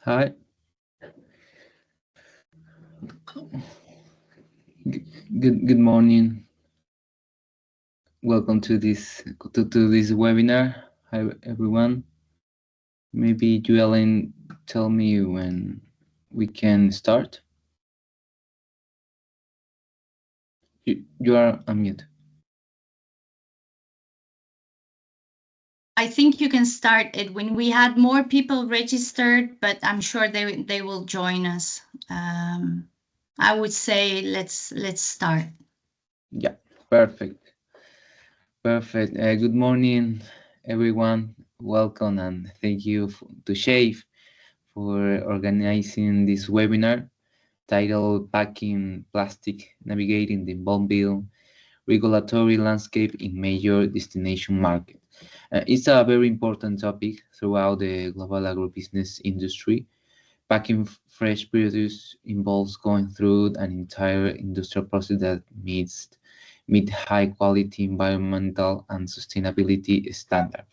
Hi. Good morning. Welcome to this webinar. Hi everyone. Maybe you Ellen tell me when we can start. You are on mute. I think you can start, Edwin. We had more people registered, but I'm sure they will join us. I would say let's start. Yeah, perfect. Good morning, everyone. Welcome and thank you to SHAFFE for organizing this webinar titled "Packing Plastic: Navigating the Evolving Regulatory Landscape in Major Destination Markets." It's a very important topic throughout the global agribusiness industry. Packing fresh produce involves going through an entire industrial process that meet high quality environmental and sustainability standards.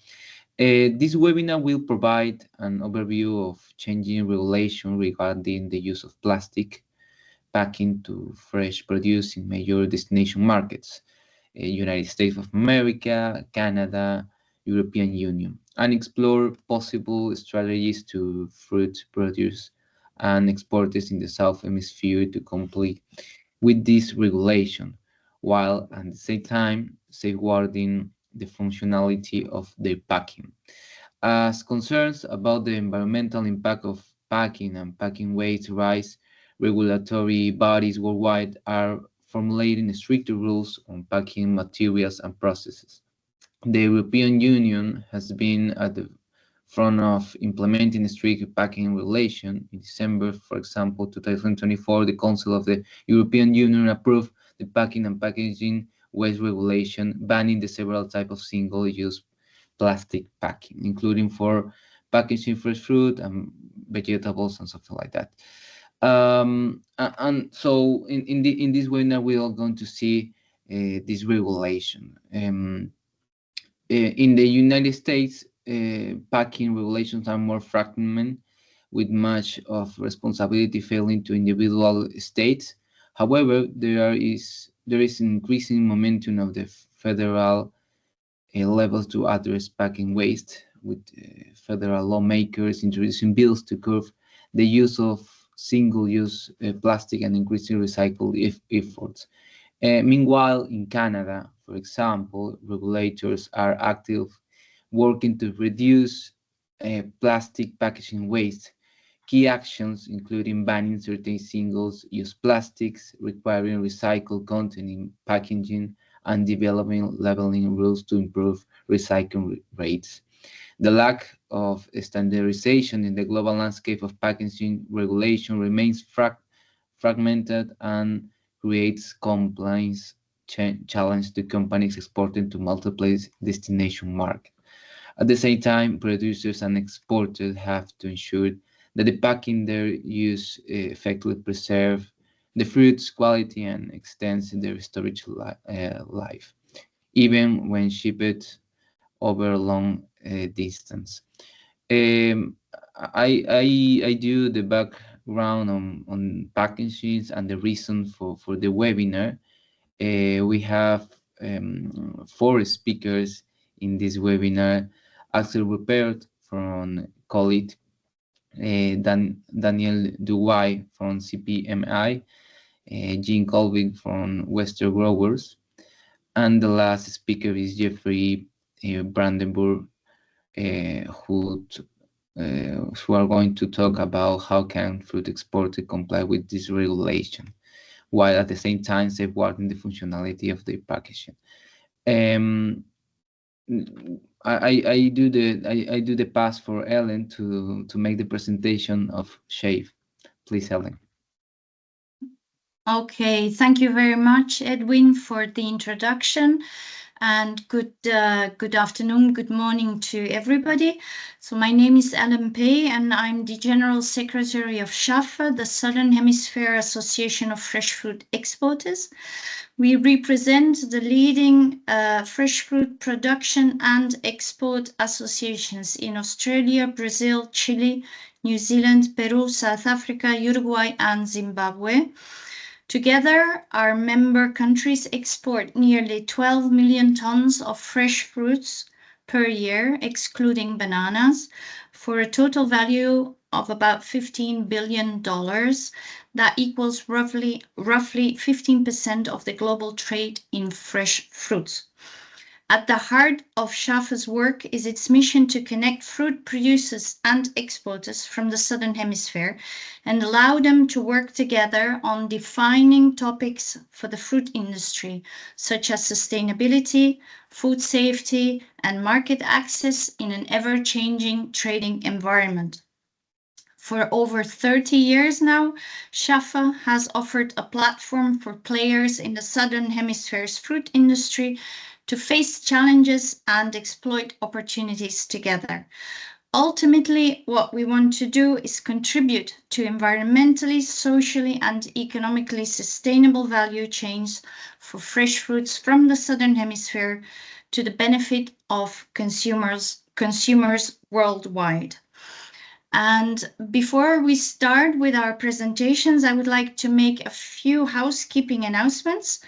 This webinar will provide an overview of changing regulation regarding the use of plastic packing to fresh produce in major destination markets. United States of America, Canada, European Union, and explore possible strategies to fruit produce and exporters in the Southern Hemisphere to comply with this regulation, while at the same time safeguarding the functionality of their packing. As concerns about the environmental impact of packing and packing waste rise, regulatory bodies worldwide are formulating stricter rules on packing materials and processes. The European Union has been at the front of implementing strict packing regulation. In December, for example, 2024, the Council of the European Union approved the packing and packaging waste regulation, banning the several types of single-use plastic packing, including for packaging fresh fruit and vegetables and something like that. And so in this webinar, we are going to see this regulation. In the United States, packing regulations are more fragmented, with much of responsibility falling to individual states. However, there is increasing momentum of the federal levels to address packing waste, with federal lawmakers introducing bills to curb the use of single-use plastic and increasing recycle efforts. Meanwhile, in Canada, for example, regulators are active working to reduce plastic packaging waste. Key actions including banning certain single-use plastics, requiring recycled content in packaging, and developing labeling rules to improve recycling rates. The lack of standardization in the global landscape of packaging regulation remains fragmented and creates compliance challenge to companies exporting to multiple destination markets. At the same time, producers and exporters have to ensure that the packing their use effectively preserve the fruit's quality and extends their storage life, even when shipped over a long distance. Um, I do the background on packaging and the reason for the webinar. We have four speakers in this webinar: Axelle Rupert from COLEAD, Daniel Duwai from CPMI, Jean Colvin from Western Growers, and the last speaker is Jeffrey Brandenburg, who are going to talk about how can fruit exporters comply with this regulation, while at the same time safeguarding the functionality of their packaging. I do the pass for Ellen to make the presentation of SHAFFE. Please, Ellen. Okay, thank you very much, Edwin, for the introduction. And good afternoon, good morning to everybody. So my name is Ellen Pei, and I'm the General Secretary of SHAFFE, the Southern Hemisphere Association of Fresh Fruit Exporters. We represent the leading fresh fruit production and export associations in Australia, Brazil, Chile, New Zealand, Peru, South Africa, Uruguay, and Zimbabwe. Together, our member countries export nearly 12 million tons of fresh fruits per year, excluding bananas, for a total value of about $15 billion. That equals roughly 15% of the global trade in fresh fruits. At the heart of SHAFFE's work is its mission to connect fruit producers and exporters from the Southern Hemisphere and allow them to work together on defining topics for the fruit industry, such as sustainability, food safety, and market access in an ever-changing trading environment. For over 30 years now, SHAFFE has offered a platform for players in the Southern Hemisphere's fruit industry to face challenges and exploit opportunities together. Ultimately, what we want to do is contribute to environmentally, socially, and economically sustainable value chains for fresh fruits from the Southern Hemisphere to the benefit of consumers worldwide. And before we start with our presentations, I would like to make a few housekeeping announcements.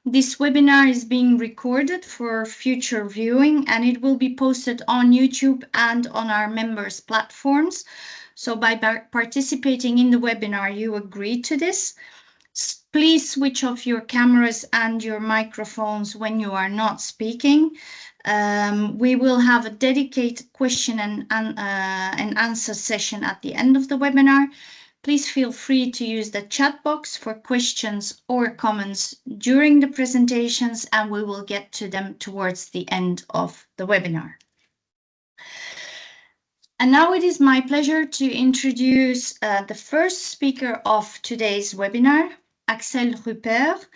This webinar is being recorded for future viewing, and it will be posted on YouTube and on our members' platforms. So by participating in the webinar, you agree to this. Please switch off your cameras and your microphones when you are not speaking. We will have a dedicated question and answer session at the end of the webinar. Please feel free to use the chat box for questions or comments during the presentations, and we will get to them towards the end of the webinar. And now it is my pleasure to introduce the first speaker of today's webinar, Axelle Rupert.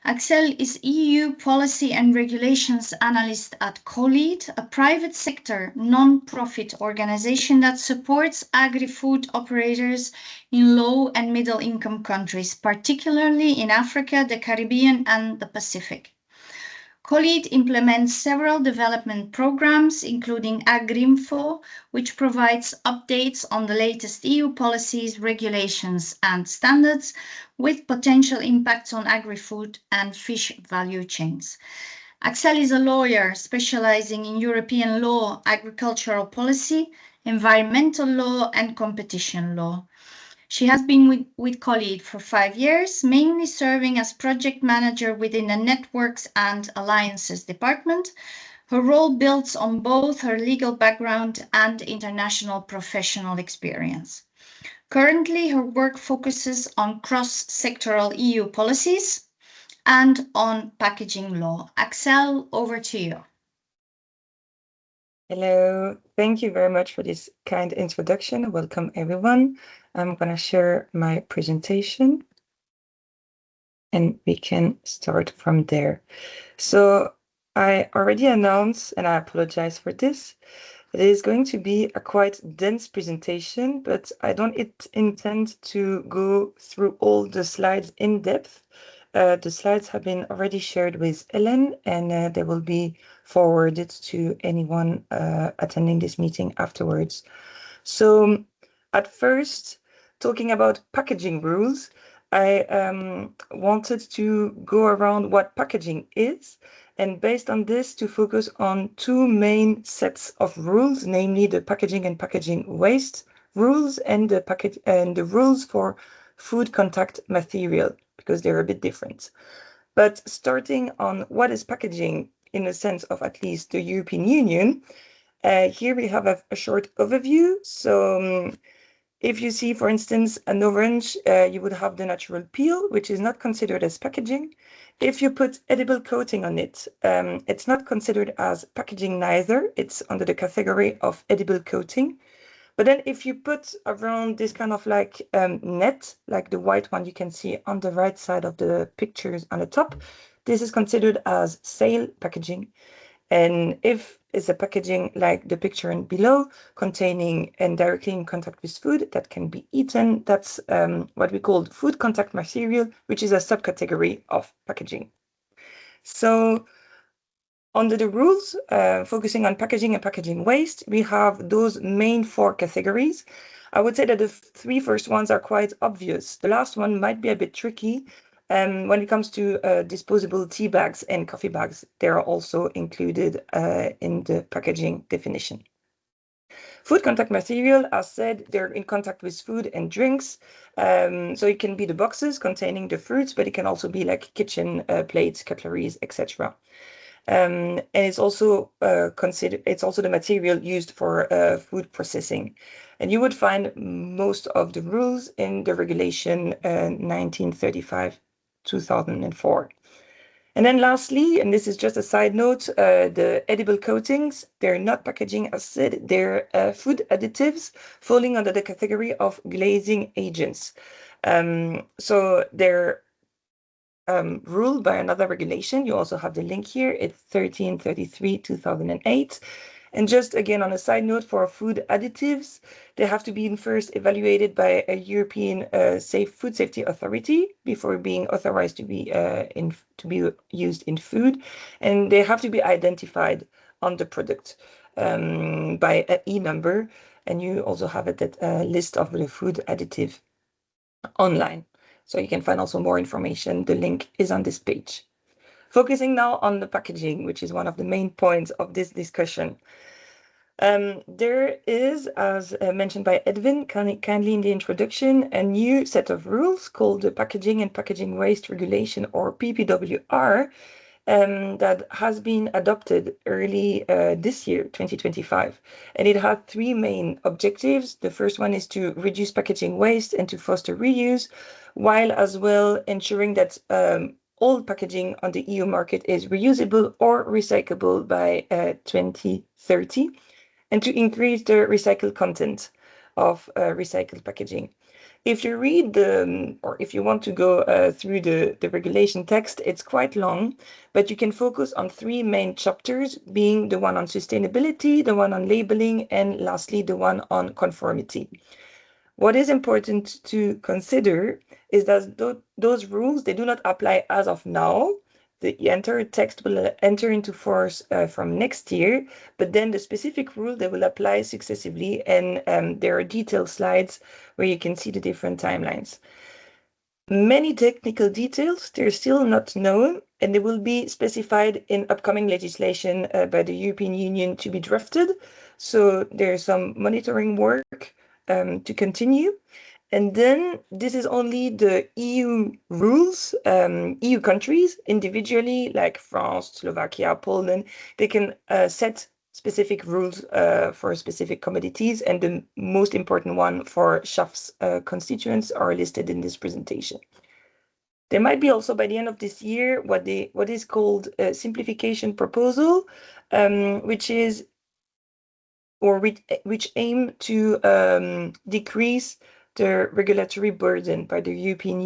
Axelle is EU Policy and Regulations Analyst at COLEAD, a private sector non-profit organization that supports agri-food operators in low and middle income countries, particularly in Africa, the Caribbean, and the Pacific. COLEAD implements several development programs, including AgriInfo, which provides updates on the latest EU policies, regulations, and standards with potential impacts on agri-food and fish value chains. Axelle is a lawyer specializing in European law, agricultural policy, environmental law, and competition law. She has been with COLEAD for 5 years, mainly serving as project manager within the Networks and Alliances department. Her role builds on both her legal background and international professional experience. Currently, her work focuses on cross-sectoral EU policies and on packaging law. Axelle, over to you. Hello, thank you very much for this kind introduction. Welcome, everyone. I'm going to share my presentation and we can start from there. So I already announced, and I apologize for this, it is going to be a quite dense presentation, but I don't intend to go through all the slides in depth. The slides have been already shared with Ellen, and they will be forwarded to anyone attending this meeting afterwards. So at first, talking about packaging rules, I wanted to go around what packaging is, and based on this to focus on 2 main sets of rules, namely the packaging and packaging waste rules and the rules for food contact material, because they're a bit different. But starting on what is packaging in the sense of at least the European Union, here we have a short overview. So if you see, for instance, an orange, you would have the natural peel, which is not considered as packaging. If you put edible coating on it, it's not considered as packaging neither. It's under the category of edible coating. But then if you put around this kind of like net, like the white one you can see on the right side of the pictures on the top, this is considered as sale packaging. And if it's a packaging like the picture in below, containing and directly in contact with food that can be eaten, that's what we call food contact material, which is a subcategory of packaging. So under the rules, focusing on packaging and packaging waste, we have those main 4 categories. I would say that the three first ones are quite obvious. The last one might be a bit tricky. When it comes to disposable tea bags and coffee bags, they are also included in the packaging definition. Food contact material, as said, they're in contact with food and drinks. So it can be the boxes containing the fruits, but it can also be like kitchen plates, cutleries, etc. And it's also it's also the material used for food processing. And you would find most of the rules in the regulation 1935-2004. And then lastly, and this is just a side note, the edible coatings, they're not packaging as said, they're food additives falling under the category of glazing agents. So they're ruled by another regulation. You also have the link here. It's 1333/2008. And just again, on a side note, for food additives, they have to be first evaluated by a European Food Safety Authority before being authorized to be used in food, and they have to be identified on the product by an E number. And you also have a list of the food additive online, so you can find also more information. The link is on this page. Focusing now on the packaging, which is one of the main points of this discussion. There is, as mentioned by Edwin kindly in the introduction, a new set of rules called the Packaging and Packaging Waste Regulation, or PPWR, that has been adopted early this year, 2025. And it had three main objectives. The first one is to reduce packaging waste and to foster reuse, while as well ensuring that all packaging on the EU market is reusable or recyclable by 2030, and to increase the recycled content of recycled packaging. If you read or if you want to go through the regulation text, it's quite long, but you can focus on three main chapters, being the one on sustainability, the one on labeling, and lastly, the one on conformity. What is important to consider is that those rules, they do not apply as of now. The entire text will enter into force from next year, but then the specific rule, they will apply successively, and there are detailed slides where you can see the different timelines. Many technical details, they're still not known, and they will be specified in upcoming legislation by the European Union to be drafted. So there's some monitoring work to continue. And then this is only the EU rules. EU countries individually, like France, Slovakia, Poland, they can set specific rules for specific commodities, and the most important one for SHAFFE's constituents are listed in this presentation. There might be also by the end of this year what is called a simplification proposal, which aim to decrease the regulatory burden by the European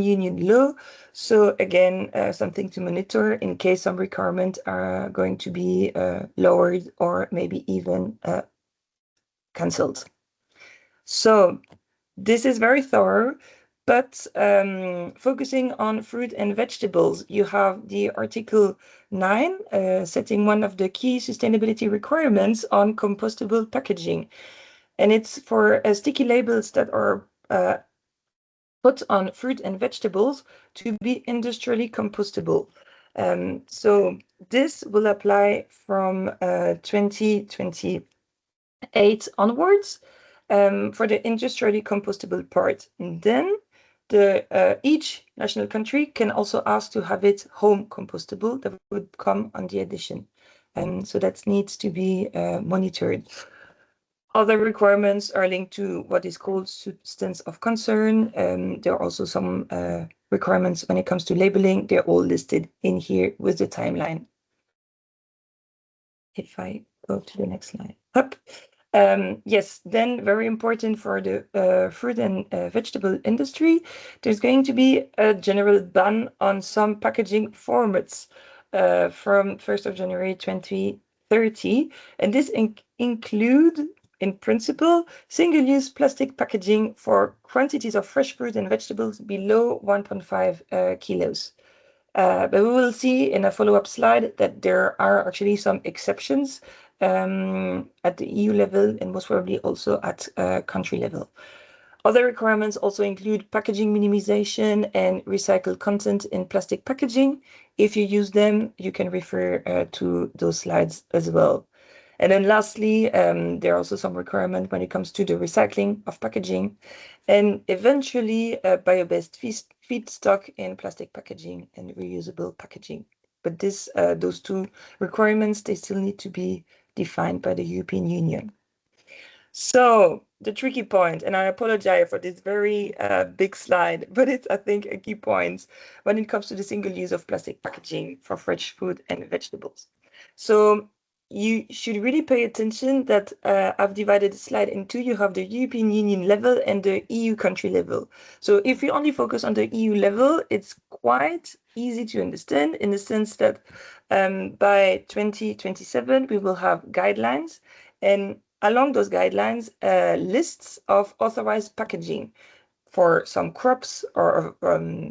Union law. So again, something to monitor in case some requirements are going to be lowered or maybe even cancelled. So this is very thorough, but focusing on fruit and vegetables, you have the Article 9 setting one of the key sustainability requirements on compostable packaging. And it's for sticky labels that are put on fruit and vegetables to be industrially compostable. So this will apply from 2028 onwards for the industrially compostable part. And then each national country can also ask to have it home compostable. That would come on the addition. So that needs to be monitored. Other requirements are linked to what is called substance of concern. There are also some requirements when it comes to labeling. They're all listed in here with the timeline. If I go to the next slide. Up. Yes, then very important for the fruit and vegetable industry, there's going to be a general ban on some packaging formats from 1st of January 2030. And this include, in principle, single-use plastic packaging for quantities of fresh fruit and vegetables below 1.5 kilos. But we will see in a follow-up slide that there are actually some exceptions at the EU level and most probably also at country level. Other requirements also include packaging minimization and recycled content in plastic packaging. If you use them, you can refer to those slides as well. And then lastly, there are also some requirements when it comes to the recycling of packaging and eventually bio-based feedstock in plastic packaging and reusable packaging. But those two requirements, they still need to be defined by the European Union. So the tricky point, and I apologize for this very big slide, but it's, I think, a key point when it comes to the single use of plastic packaging for fresh food and vegetables. So you should really pay attention that I've divided the slide in two. You have the European Union level and the EU country level. So if we only focus on the EU level, it's quite easy to understand in the sense that by 2027, we will have guidelines, and along those guidelines, lists of authorized packaging for some crops or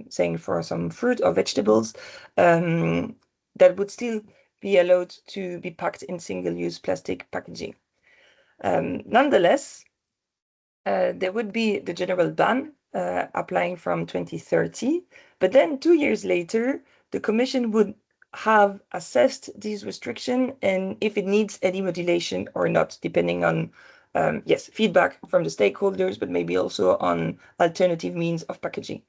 saying for some fruit or vegetables that would still be allowed to be packed in single-use plastic packaging. Nonetheless, there would be the general ban applying from 2030, but then 2 years later, the Commission would have assessed these restrictions and if it needs any modulation or not, depending on, yes, feedback from the stakeholders, but maybe also on alternative means of packaging.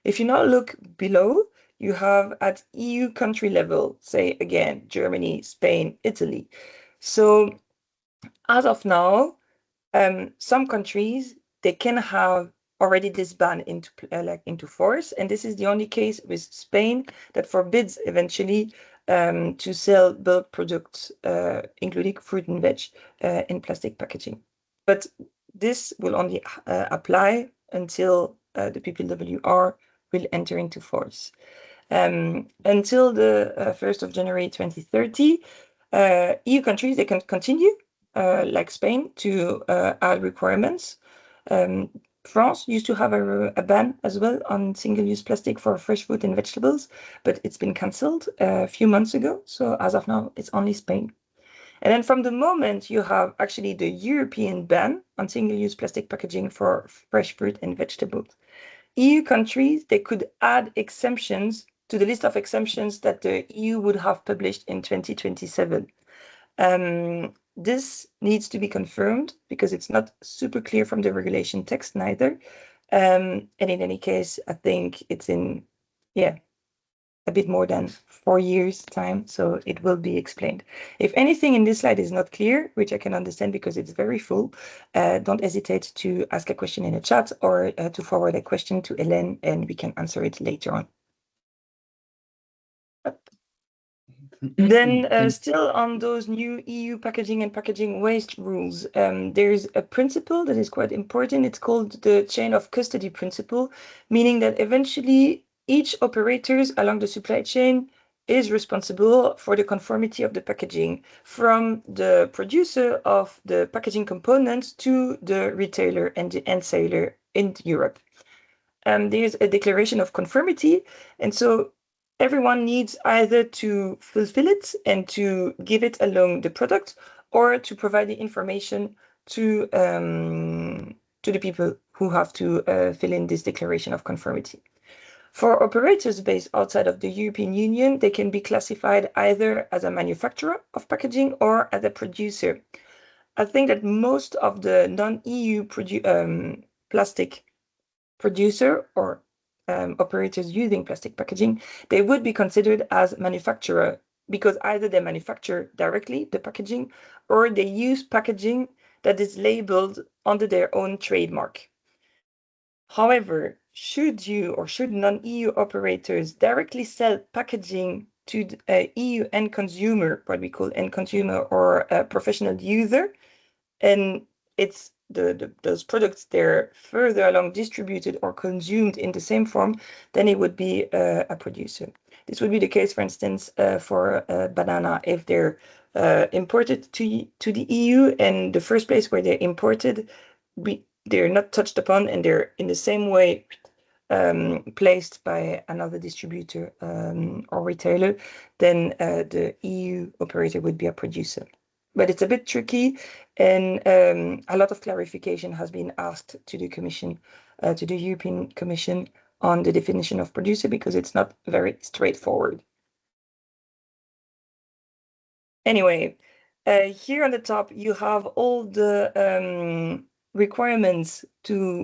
If you now look below, you have at EU country level, say again, Germany, Spain, Italy. So as of now, some countries, they can have already this ban into force, and this is the only case with Spain that forbids eventually to sell bulk products, including fruit and veg, in plastic packaging. But this will only apply until the PPWR will enter into force. Until the 1st of January 2030, EU countries, they can continue, like Spain, to add requirements. France used to have a ban as well on single-use plastic for fresh fruit and vegetables, but it's been cancelled a few months ago. So as of now, it's only Spain. And then from the moment you have actually the European ban on single-use plastic packaging for fresh fruit and vegetables, EU countries, they could add exemptions to the list of exemptions that the EU would have published in 2027. This needs to be confirmed because it's not super clear from the regulation text neither. And in any case, I think it's in, a bit more than 4 years' time, so it will be explained. If anything in this slide is not clear, which I can understand because it's very full, don't hesitate to ask a question in the chat or to forward a question to Hélène and we can answer it later on. Then still on those new EU packaging and packaging waste rules, there's a principle that is quite important. It's called the chain of custody principle, meaning that eventually each operators along the supply chain is responsible for the conformity of the packaging from the producer of the packaging components to the retailer and the end seller in Europe. There's a declaration of conformity, and so everyone needs either to fulfill it and to give it along the product or to provide the information to the people who have to fill in this declaration of conformity. For operators based outside of the European Union, they can be classified either as a manufacturer of packaging or as a producer. I think that most of the non-EU plastic producer or operators using plastic packaging, they would be considered as manufacturer because either they manufacture directly the packaging or they use packaging that is labeled under their own trademark. However, should you or should non-EU operators directly sell packaging to a EU end consumer, what we call end consumer or a professional user, and it's those products, they're further along distributed or consumed in the same form, then it would be a producer. This would be the case, for instance, for banana, if they're imported to the EU and the first place where they're imported, they're not touched upon and they're in the same way placed by another distributor or retailer, then the EU operator would be a producer. but it's a bit tricky, and a lot of clarification has been asked to the Commission, to the European Commission, on the definition of producer, because it's not very straightforward. Anyway, here on the top, you have all the requirements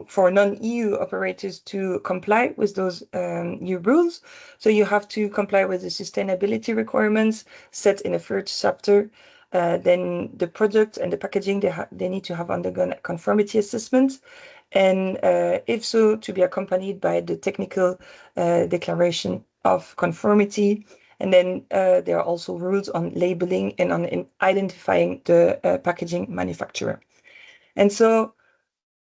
for non-EU operators to comply with those new rules. So you have to comply with the sustainability requirements set in the first chapter. Then the product and the packaging, they need to have undergone conformity assessment. And if so, to be accompanied by the technical declaration of conformity. And then there are also rules on labeling and on identifying the packaging manufacturer. And so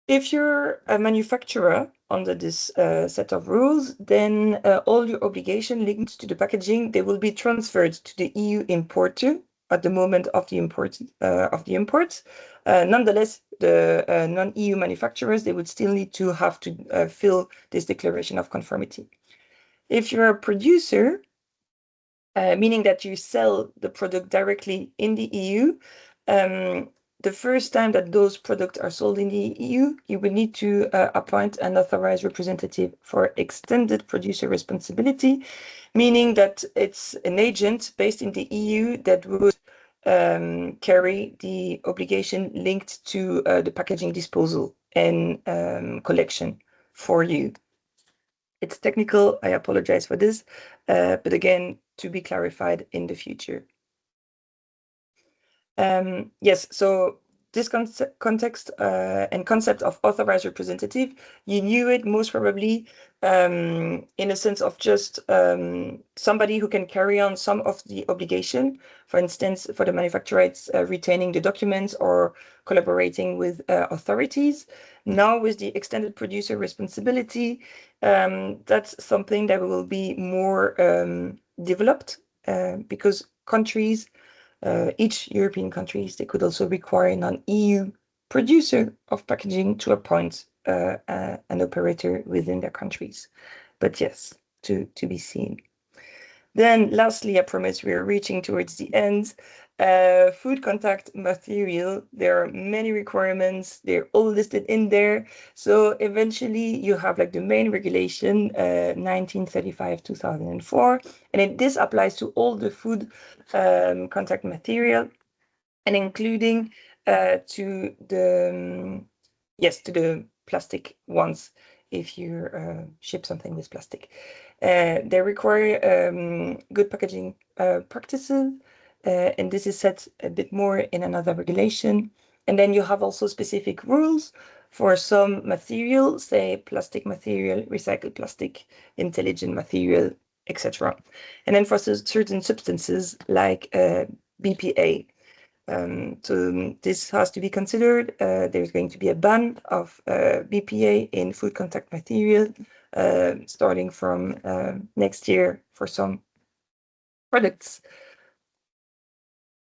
if you're a manufacturer under this set of rules, then all your obligation linked to the packaging, they will be transferred to the EU importer at the moment of the import. Nonetheless, the non-EU manufacturers, they would still need to have to fill this declaration of conformity. If you're a producer, meaning that you sell the product directly in the EU, the first time that those products are sold in the EU, you will need to appoint an authorized representative for extended producer responsibility, meaning that it's an agent based in the EU that would carry the obligation linked to the packaging disposal and collection for you. It's technical, I apologize for this, but again, to be clarified in the future. Yes, so this context and concept of authorized representative, you knew it most probably in a sense of just somebody who can carry on some of the obligation. For instance, for the manufacturer, it's retaining the documents or collaborating with authorities. Now with the extended producer responsibility, that's something that will be more developed because countries, each European countries, they could also require a non-EU producer of packaging to appoint an operator within their countries. But yes, to be seen. Then lastly, I promise we are reaching towards the end. Food contact material, there are many requirements, they're all listed in there. So eventually you have like the main regulation 1935-2004, and this applies to all the food contact material, and including to the to the plastic ones if you ship something with plastic. They require good packaging practices, and this is set a bit more in another regulation. And then you have also specific rules for some material, say plastic material, recycled plastic, intelligent material, etc. And then for certain substances like BPA. So this has to be considered. There's going to be a ban of BPA in food contact material starting from next year for some products.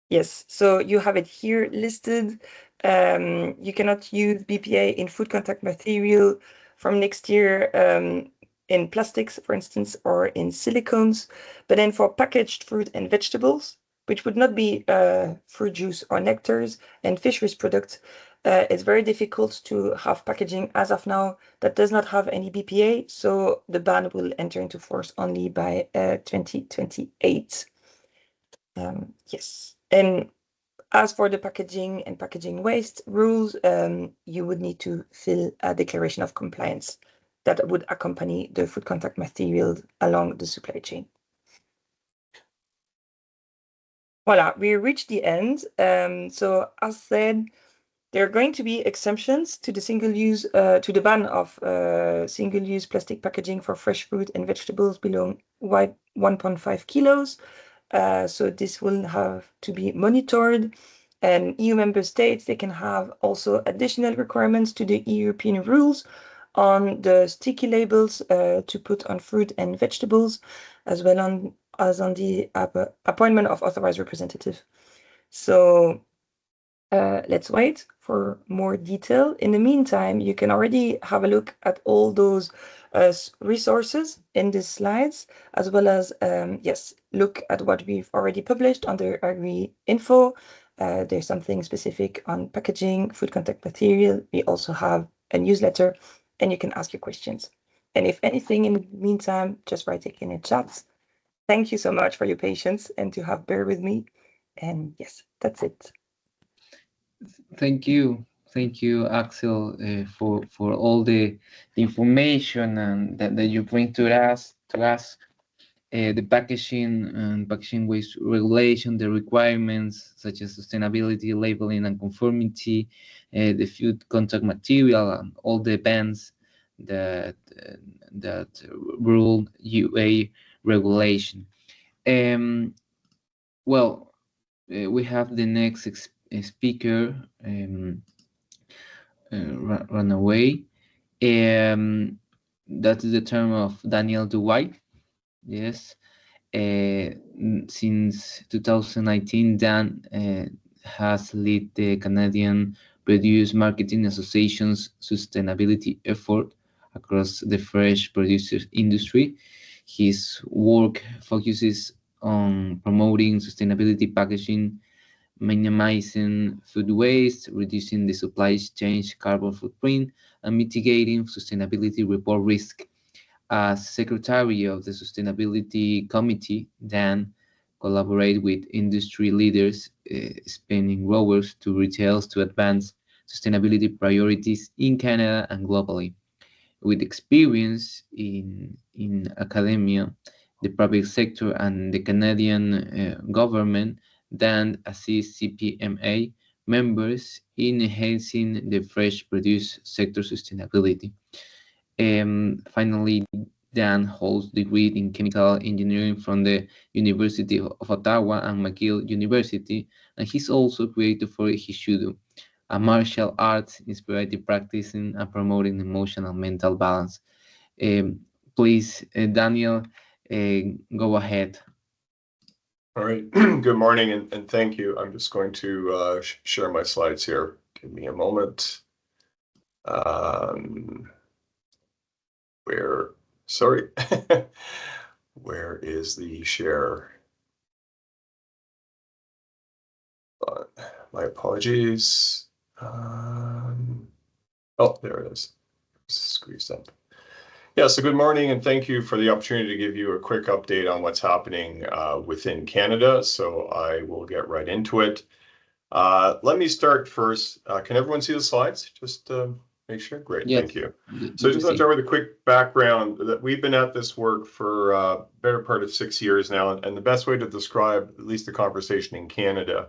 Yes, so you have it here listed. You cannot use BPA in food contact material from next year in plastics, for instance, or in silicones. But then for packaged fruit and vegetables, which would not be fruit juice or nectars and fisheries products, it's very difficult to have packaging as of now that does not have any BPA. So the ban will enter into force only by 2028. Yes. And as for the packaging and packaging waste rules, you would need to fill a declaration of compliance that would accompany the food contact materials along the supply chain. Voila, we reached the end. So as said, there are going to be exemptions to the single-use, to the ban of single-use plastic packaging for fresh fruit and vegetables below 1.5 kilos. So this will have to be monitored, and EU member states, they can have also additional requirements to the European rules on the sticky labels to put on fruit and vegetables, as well as on the appointment of authorized representative. So let's wait for more detail. In the meantime, you can already have a look at all those resources in these slides, as well as, yes, look at what we've already published under Agri Info. there's something specific on packaging, food contact material. We also have a newsletter, and you can ask your questions. And if anything in the meantime, just write it in the chat. Thank you so much for your patience and to have bear with me. And yes, that's it. Thank you, Axelle, for all the information and that you bring to us. The packaging waste regulation, the requirements such as sustainability, labeling, and conformity, the food contact material, and all the bans that rule UA regulation. Well, we have the next speaker run away. That is the term of Daniel Dwight. Yes. Since 2019, Dan has led the Canadian Produce Marketing Association's sustainability effort across the fresh produce industry. His work focuses on promoting sustainability packaging, minimizing food waste, reducing the supply chain carbon footprint, and mitigating sustainability report risk. As Secretary of the Sustainability Committee, Dan collaborate with industry leaders, spanning growers to retailers to advance sustainability priorities in Canada and globally. With experience in academia, the private sector, and the Canadian government, Dan assists CPMA members in enhancing the fresh produce sector sustainability. Finally, Dan holds a degree in chemical engineering from the University of Ottawa and McGill University, and he's also creator for Hishudo, a martial arts inspired practicing and promoting emotional and mental balance. Please, Daniel, go ahead. All right. Good morning, and thank you. I'm just going to share my slides here. Give me a moment. Where is the share? My apologies. Oh, there it is. Squeezed up. Yeah, so good morning, and thank you for the opportunity to give you a quick update on what's happening within Canada. So I will get right into it. Let me start first. Can everyone see the slides? Just make sure. Great, yes. Thank you. So just want to start with a quick background that we've been at this work for a better part of 6 years now, and the best way to describe at least the conversation in Canada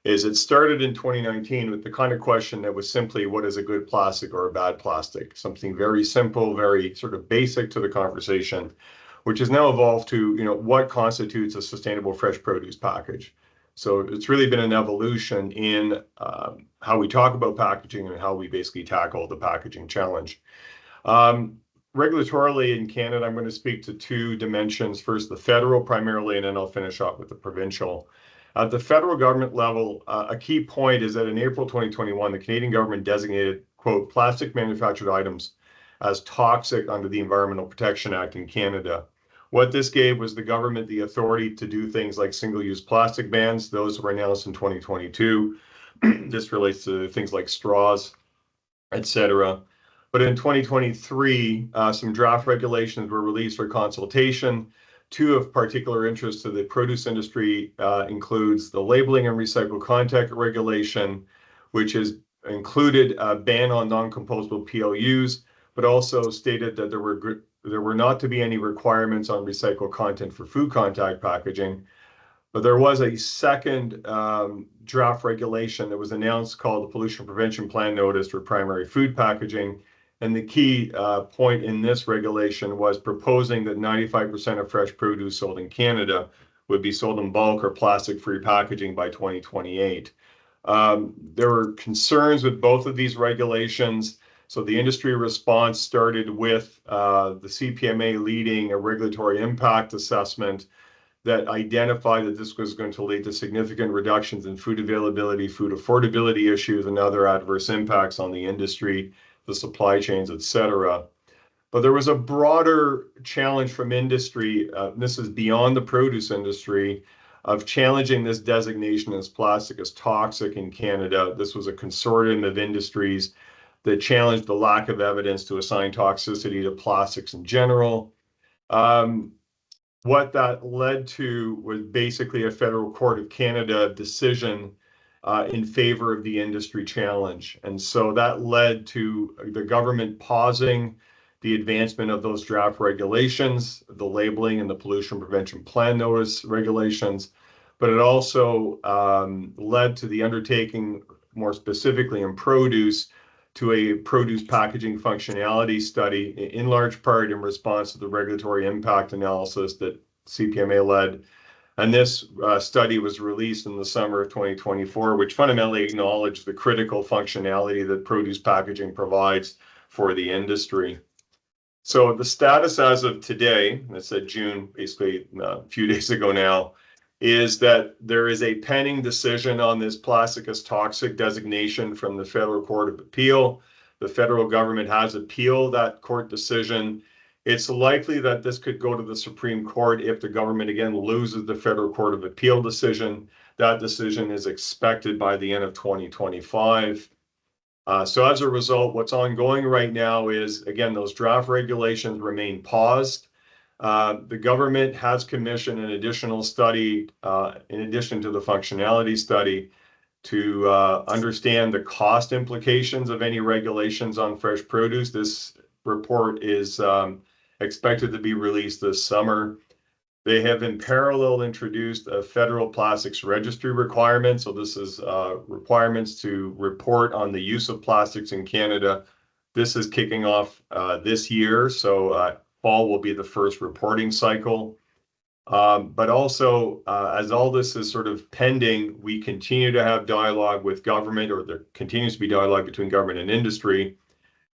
is it started in 2019 with the kind of question that was simply, what is a good plastic or a bad plastic? Something very simple, very sort of basic to the conversation, which has now evolved to, what constitutes a sustainable fresh produce package? So it's really been an evolution in how we talk about packaging and how we basically tackle the packaging challenge. Regulatorily in Canada, I'm going to speak to two dimensions. First, the federal primarily, and then I'll finish off with the provincial. At the federal government level, a key point is that in April 2021, the Canadian government designated, quote, plastic manufactured items as toxic under the Environmental Protection Act in Canada. What this gave was the government the authority to do things like single-use plastic bans. Those were announced in 2022. This relates to things like straws, etc. But in 2023, some draft regulations were released for consultation. Two of particular interest to the produce industry includes the labeling and recycled contact regulation, which has included a ban on non-compostable PLUs, but also stated that there were not to be any requirements on recycled content for food contact packaging. But there was a second draft regulation that was announced called the Pollution Prevention Plan Notice for primary food packaging. And the key point in this regulation was proposing that 95% of fresh produce sold in Canada would be sold in bulk or plastic-free packaging by 2028. There were concerns with both of these regulations. So the industry response started with the CPMA leading a regulatory impact assessment that identified that this was going to lead to significant reductions in food availability, food affordability issues, and other adverse impacts on the industry, the supply chains, etc. But there was a broader challenge from industry. This is beyond the produce industry. of challenging this designation as plastic as toxic in Canada. This was a consortium of industries that challenged the lack of evidence to assign toxicity to plastics in general. What that led to was basically a Federal Court of Canada decision in favor of the industry challenge. And so that led to the government pausing the advancement of those draft regulations, the labeling and the pollution prevention plan notice regulations, but it also led to the undertaking, more specifically in produce, to a produce packaging functionality study, in large part in response to the regulatory impact analysis that CPMA led. And this study was released in the summer of 2024, which fundamentally acknowledged the critical functionality that produce packaging provides for the industry. So the status as of today, that said June, basically a few days ago now, is that there is a pending decision on this plastic as toxic designation from the Federal Court of Appeal. The federal government has appealed that court decision. It's likely that this could go to the Supreme Court if the government again loses the Federal Court of Appeal decision. That decision is expected by the end of 2025. So as a result, what's ongoing right now is, again, those draft regulations remain paused. The government has commissioned an additional study, in addition to the functionality study, to understand the cost implications of any regulations on fresh produce. This report is expected to be released this summer. They have in parallel introduced a federal plastics registry requirement. So this is requirements to report on the use of plastics in Canada. This is kicking off this year. So fall will be the first reporting cycle. But also, as all this is sort of pending, we continue to have dialogue with government, or there continues to be dialogue between government and industry,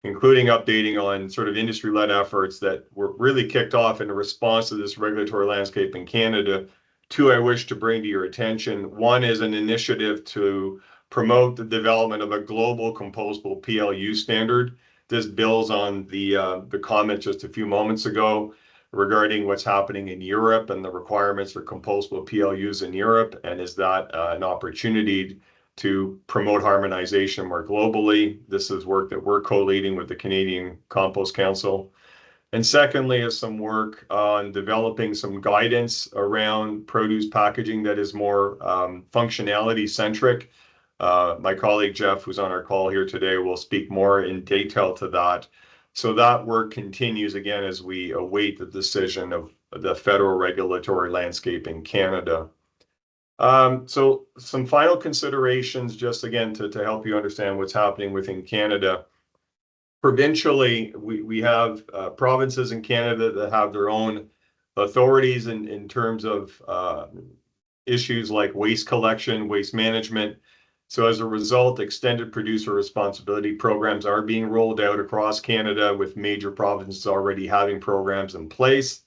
including updating on sort of industry-led efforts that were really kicked off in response to this regulatory landscape in Canada. Two I wish to bring to your attention. One is an initiative to promote the development of a global compostable PLU standard. This builds on the comment just a few moments ago regarding what's happening in Europe and the requirements for compostable PLUs in Europe, and is that an opportunity to promote harmonization more globally. This is work that we're co-leading with the Canadian Compost Council. And secondly is some work on developing some guidance around produce packaging that is more functionality centric. My colleague Jeff, who's on our call here today, will speak more in detail to that. So that work continues again as we await the decision of the federal regulatory landscape in Canada. So some final considerations, just again to help you understand what's happening within Canada. Provincially, we have provinces in Canada that have their own authorities in terms of issues like waste collection, waste management. So as a result, extended producer responsibility programs are being rolled out across Canada, with major provinces already having programs in place.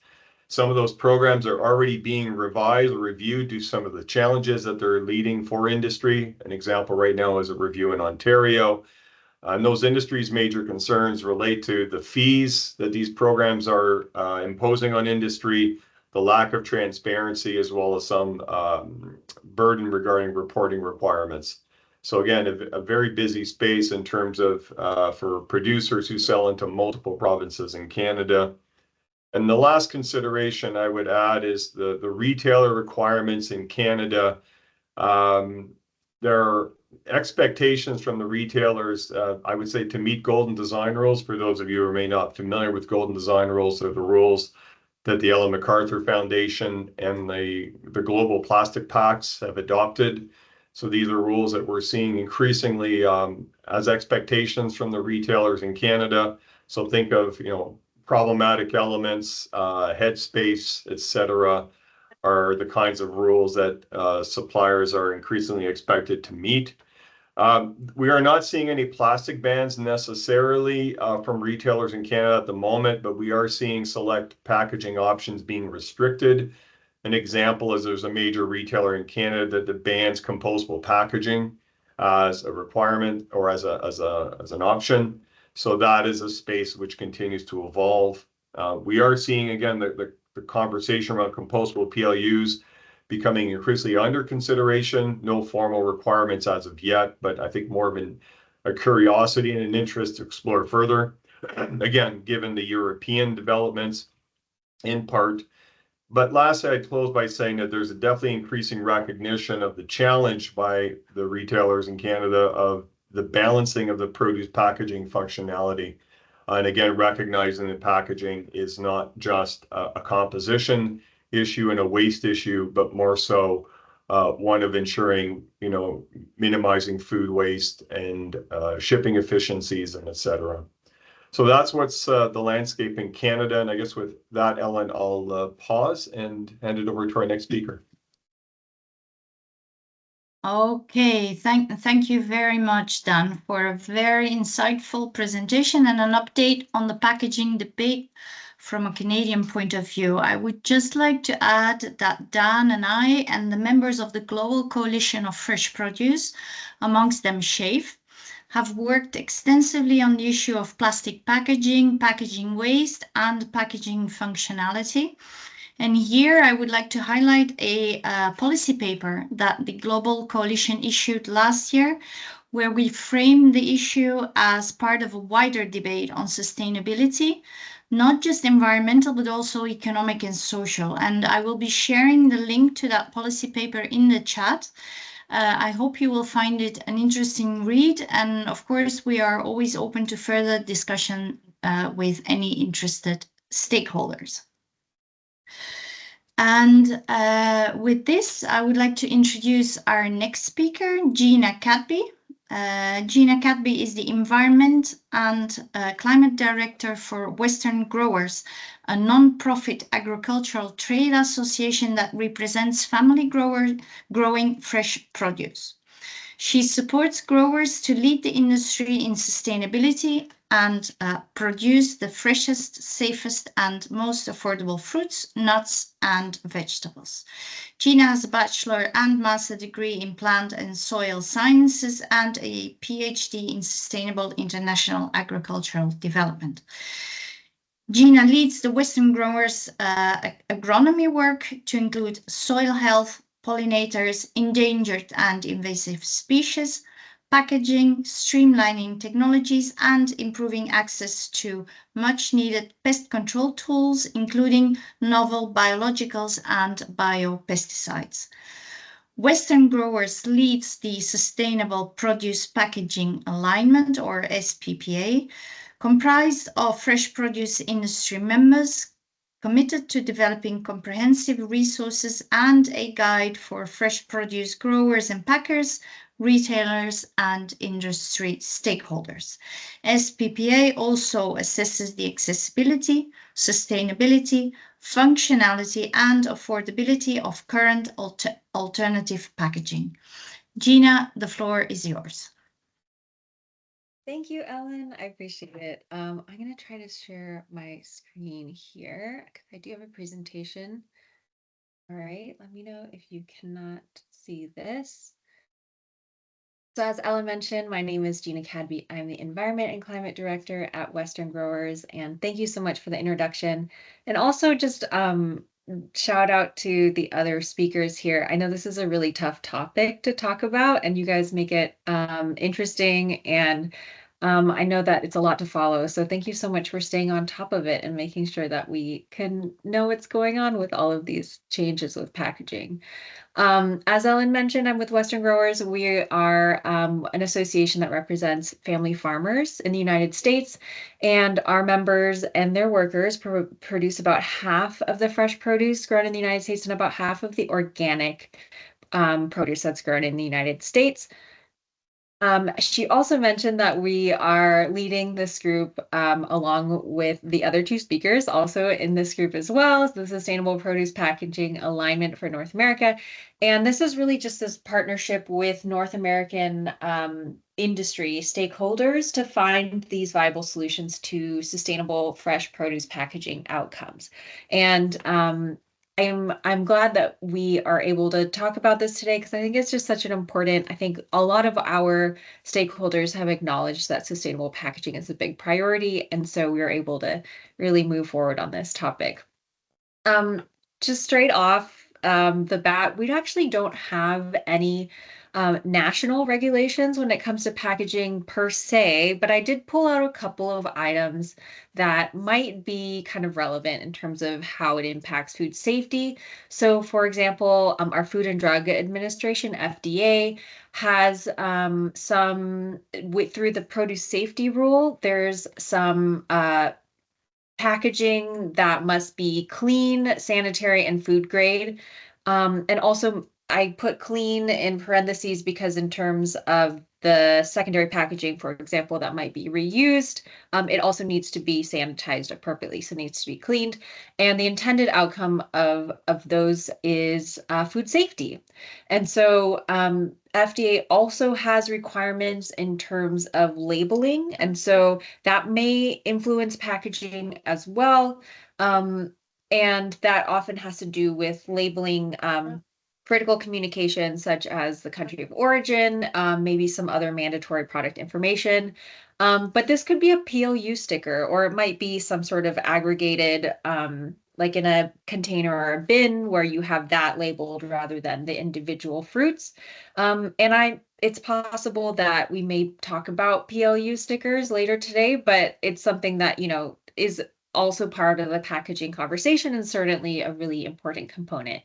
Some of those programs are already being revised or reviewed due to some of the challenges that they're leading for industry. An example right now is a review in Ontario. And those industries' major concerns relate to the fees that these programs are imposing on industry, the lack of transparency, as well as some burden regarding reporting requirements. So again, a very busy space in terms of for producers who sell into multiple provinces in Canada. And the last consideration I would add is the retailer requirements in Canada. There are expectations from the retailers, I would say, to meet golden design rules. For those of you who may not be familiar with golden design rules, they're the rules that the Ellen MacArthur Foundation and the Global Plastic Pacts have adopted. So these are rules that we're seeing increasingly as expectations from the retailers in Canada. So think of, problematic elements, headspace, etc., are the kinds of rules that suppliers are increasingly expected to meet. We are not seeing any plastic bans necessarily from retailers in Canada at the moment, but we are seeing select packaging options being restricted. An example is there's a major retailer in Canada that bans compostable packaging as a requirement or as an option. So that is a space which continues to evolve. We are seeing, again, the conversation around compostable PLUs becoming increasingly under consideration. No formal requirements as of yet, but I think more of a curiosity and an interest to explore further. Again, given the European developments in part. But lastly, I'd close by saying that there's a definitely increasing recognition of the challenge by the retailers in Canada of the balancing of the produce packaging functionality. And again, recognizing that packaging is not just a composition issue and a waste issue, but more so one of ensuring, minimizing food waste and shipping efficiencies and et cetera. So that's what's the landscape in Canada. And I guess with that, Ellen, I'll pause and hand it over to our next speaker. Okay, thank you very much, Dan, for a very insightful presentation and an update on the packaging debate from a Canadian point of view. I would just like to add that Dan and I and the members of the Global Coalition of Fresh Produce, amongst them SHAFFE, have worked extensively on the issue of plastic packaging, packaging waste, and packaging functionality. And here I would like to highlight a policy paper that the Global Coalition issued last year, where we framed the issue as part of a wider debate on sustainability, not just environmental, but also economic and social. And I will be sharing the link to that policy paper in the chat. I hope you will find it an interesting read. And of course, we are always open to further discussion with any interested stakeholders. And with this, I would like to introduce our next speaker, Gina Cadby. Gina Cadby is the Environment and Climate Director for Western Growers, a non-profit agricultural trade association that represents family growers growing fresh produce. She supports growers to lead the industry in sustainability and produce the freshest, safest, and most affordable fruits, nuts, and vegetables. Gina has a bachelor and master degree in plant and soil sciences and a PhD in sustainable international agricultural development. Gina leads the Western Growers agronomy work to include soil health, pollinators, endangered and invasive species, packaging, streamlining technologies, and improving access to much-needed pest control tools, including novel biologicals and biopesticides. Western Growers leads the Sustainable Produce Packaging Alignment, or SPPA, comprised of fresh produce industry members committed to developing comprehensive resources and a guide for fresh produce growers and packers, retailers, and industry stakeholders. SPPA also assesses the accessibility, sustainability, functionality, and affordability of current alternative packaging. Gina, the floor is yours. Thank you, Ellen. I appreciate it. I'm going to try to share my screen here because I do have a presentation. All right, let me know if you cannot see this. So as Ellen mentioned, my name is Gina Cadby. I'm the Environment and Climate Director at Western Growers, and thank you so much for the introduction. And also just shout out to the other speakers here. I know this is a really tough topic to talk about, and you guys make it interesting, and I know that it's a lot to follow. So thank you so much for staying on top of it and making sure that we can know what's going on with all of these changes with packaging. As Ellen mentioned, I'm with Western Growers. We are an association that represents family farmers in the United States, and our members and their workers produce about half of the fresh produce grown in the United States and about half of the organic produce that's grown in the United States. She also mentioned that we are leading this group along with the other two speakers, also in this group as well, the Sustainable Produce Packaging Alignment for North America. And this is really just this partnership with North American industry stakeholders to find these viable solutions to sustainable fresh produce packaging outcomes. And I'm glad that we are able to talk about this today because I think it's just such an important, I think a lot of our stakeholders have acknowledged that sustainable packaging is a big priority. And so we were able to really move forward on this topic. Just straight off, the bat, we actually don't have any national regulations when it comes to packaging per se, but I did pull out a couple of items that might be kind of relevant in terms of how it impacts food safety. So, for example, our Food and Drug Administration, FDA, has through the produce safety rule, there's some packaging that must be clean, sanitary, and food grade. And also, I put clean in parentheses because in terms of the secondary packaging, for example, that might be reused, it also needs to be sanitized appropriately, so it needs to be cleaned. And the intended outcome of those is food safety. And so FDA also has requirements in terms of labeling, and so that may influence packaging as well. And that often has to do with labeling critical communication, such as the country of origin, maybe some other mandatory product information. But this could be a PLU sticker, or it might be some sort of aggregated, like in a container or a bin where you have that labeled rather than the individual fruits. It's possible that we may talk about PLU stickers later today, but it's something that, is also part of the packaging conversation and certainly a really important component.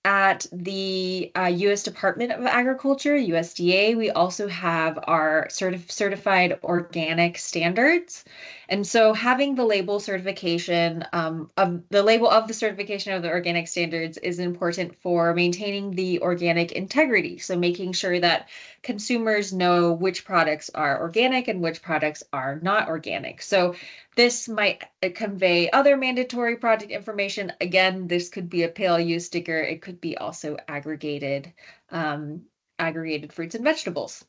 At the U.S. Department of Agriculture, USDA, we also have our certified organic standards. And so having the label certification of the certification of the organic standards is important for maintaining the organic integrity. So making sure that consumers know which products are organic and which products are not organic. So this might convey other mandatory product information. Again, this could be a PLU sticker. It could be also aggregated fruits and vegetables.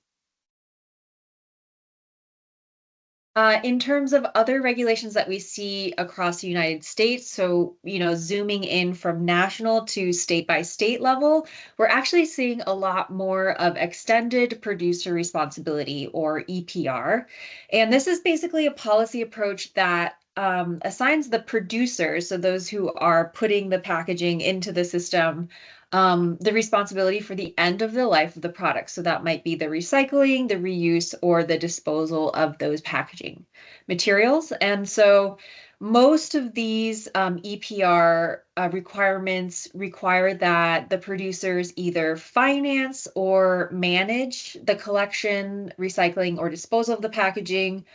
In terms of other regulations that we see across the United States, so, zooming in from national to state by state level, we're actually seeing a lot more of extended producer responsibility, or EPR. And this is basically a policy approach that assigns the producers, so those who are putting the packaging into the system, the responsibility for the end of the life of the product. So that might be the recycling, the reuse, or the disposal of those packaging materials. And so most of these EPR requirements require that the producers either finance or manage the collection, recycling, or disposal of the packaging.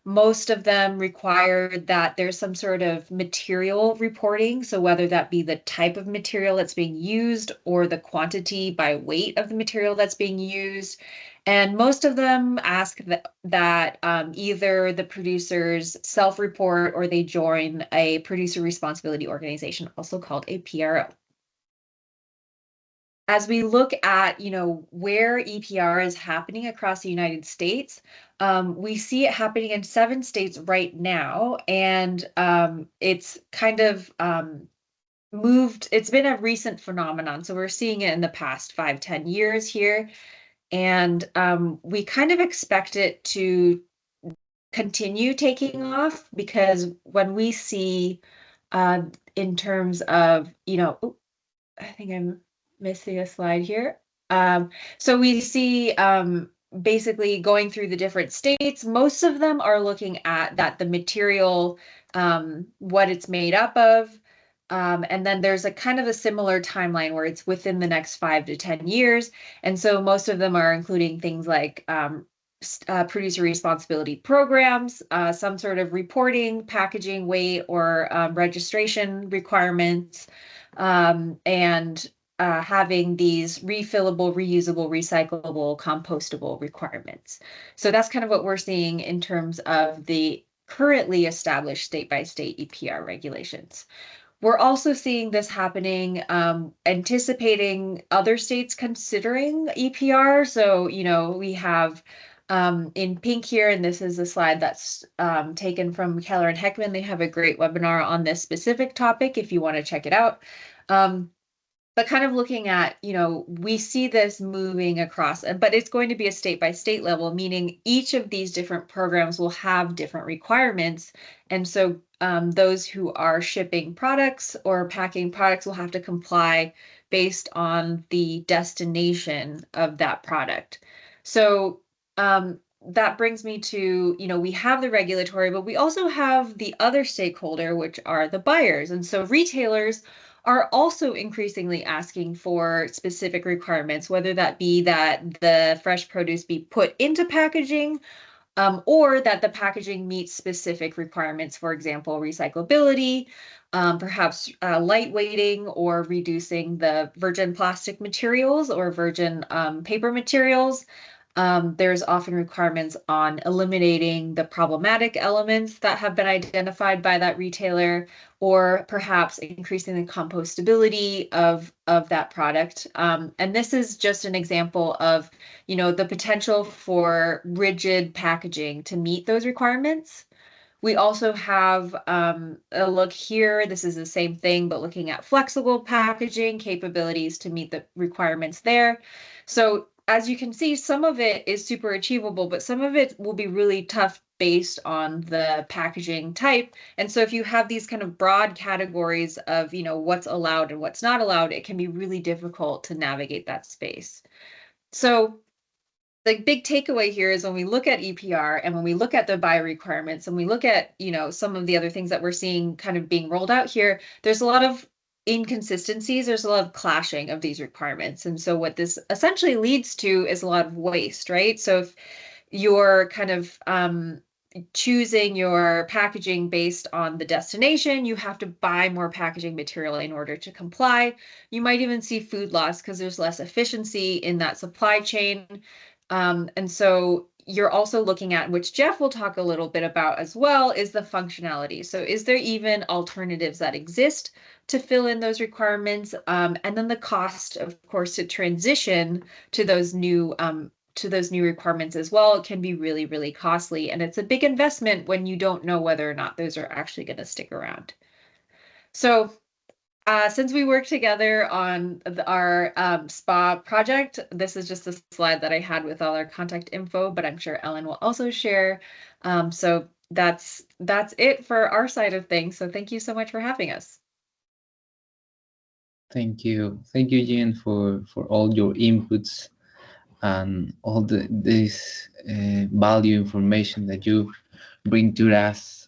Most of them require that there's some sort of material reporting. So whether that be the type of material that's being used or the quantity by weight of the material that's being used. And most of them ask that either the producers self-report or they join a producer responsibility organization, also called a PRO. As we look at, where EPR is happening across the United States, we see it happening in 7 states right now, and it's kind of moved. It's been a recent phenomenon, so we're seeing it in the past 5-10 years here, and we kind of expect it to continue taking off, because when we see in terms of, I think I'm missing a slide here. So we see basically going through the different states, most of them are looking at that the material, what it's made up of. And then there's a kind of a similar timeline where it's within the next 5 to 10 years. And so most of them are including things like producer responsibility programs, some sort of reporting, packaging, weight, or registration requirements, and having these refillable, reusable, recyclable, compostable requirements. So that's kind of what we're seeing in terms of the currently established state-by-state EPR regulations. We're also seeing this happening, anticipating other states considering EPR. So, we have in pink here, and this is a slide that's taken from Keller and Heckman. They have a great webinar on this specific topic if you want to check it out. But kind of looking at, we see this moving across, but it's going to be a state-by-state level, meaning each of these different programs will have different requirements. And so those who are shipping products or packing products will have to comply based on the destination of that product. So that brings me to, we have the regulatory, but we also have the other stakeholder, which are the buyers. And so retailers are also increasingly asking for specific requirements, whether that be that the fresh produce be put into packaging, or that the packaging meets specific requirements, for example, recyclability, perhaps lightweighting or reducing the virgin plastic materials or virgin paper materials. There's often requirements on eliminating the problematic elements that have been identified by that retailer, or perhaps increasing the compostability of that product. And this is just an example of, the potential for rigid packaging to meet those requirements. We also have a look here. This is the same thing, but looking at flexible packaging capabilities to meet the requirements there. So as you can see, some of it is super achievable, but some of it will be really tough based on the packaging type. And so if you have these kind of broad categories of, what's allowed and what's not allowed, it can be really difficult to navigate that space. So the big takeaway here is when we look at EPR and when we look at the bio requirements and we look at, some of the other things that we're seeing kind of being rolled out here, there's a lot of inconsistencies. There's a lot of clashing of these requirements. And so what this essentially leads to is a lot of waste, right? So if you're kind of choosing your packaging based on the destination, you have to buy more packaging material in order to comply. You might even see food loss because there's less efficiency in that supply chain. And so you're also looking at, which Jeff will talk a little bit about as well, is the functionality. So is there even alternatives that exist to fill in those requirements? And then the cost, of course, to transition to those new requirements as well, it can be really, really costly. And it's a big investment when you don't know whether or not those are actually going to stick around. So since we worked together on our SPA project, this is just a slide that I had with all our contact info, but I'm sure Ellen will also share. So that's it for our side of things. So thank you so much for having us. Thank you, Jen, for all your inputs and all this value information that you bring to us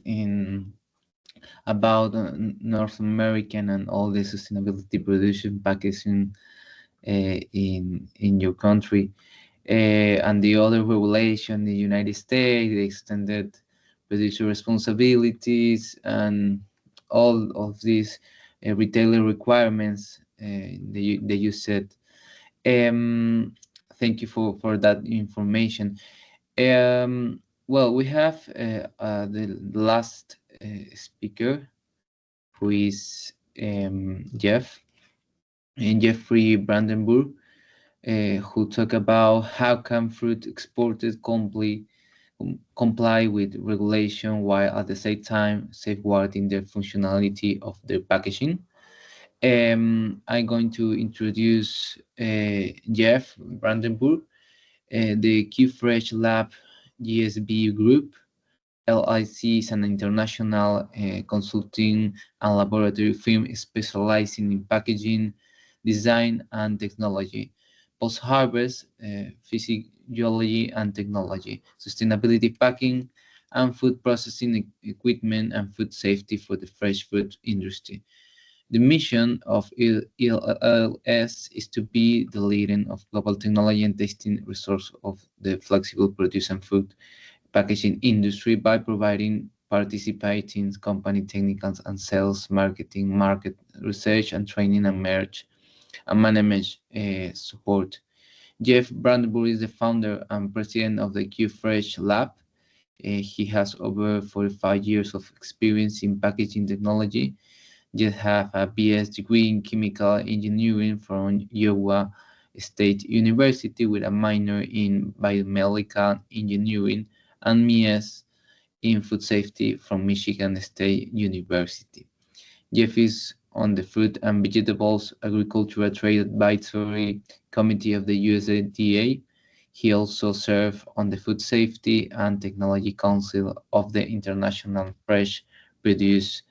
in about North American and all the sustainability production packaging in your country, and the other regulation in the United States, the extended producer responsibilities, and all of these retailer requirements that you said. Thank you for that information. Well, we have the last speaker, who is Jeffrey Brandenburg, who talk about how can fruit exported comply with regulation while at the same time safeguarding the functionality of their packaging. I'm going to introduce Jeff Brandenburg, the Q-Fresh Lab GSB Group. LIC is an international consulting and laboratory firm specializing in packaging, design, and technology, post-harvest physiology and technology, sustainability packing, and food processing equipment and food safety for the fresh food industry. The mission of ELS is to be the leading of global technology and testing resource of the flexible produce and food packaging industry by providing participating company technical and sales, marketing, market research, and training and merge and management support. Jeff Brandenburg is the founder and president of the Q-Fresh Lab. He has over 45 years of experience in packaging technology. Jeff has a BS degree in chemical engineering from Iowa State University with a minor in biomedical engineering and MS in food safety from Michigan State University. Jeff is on the Fruit and Vegetables Agricultural Trade Advisory Committee of the USDA. He also served on the Food Safety and Technology Council of the International Fresh Produce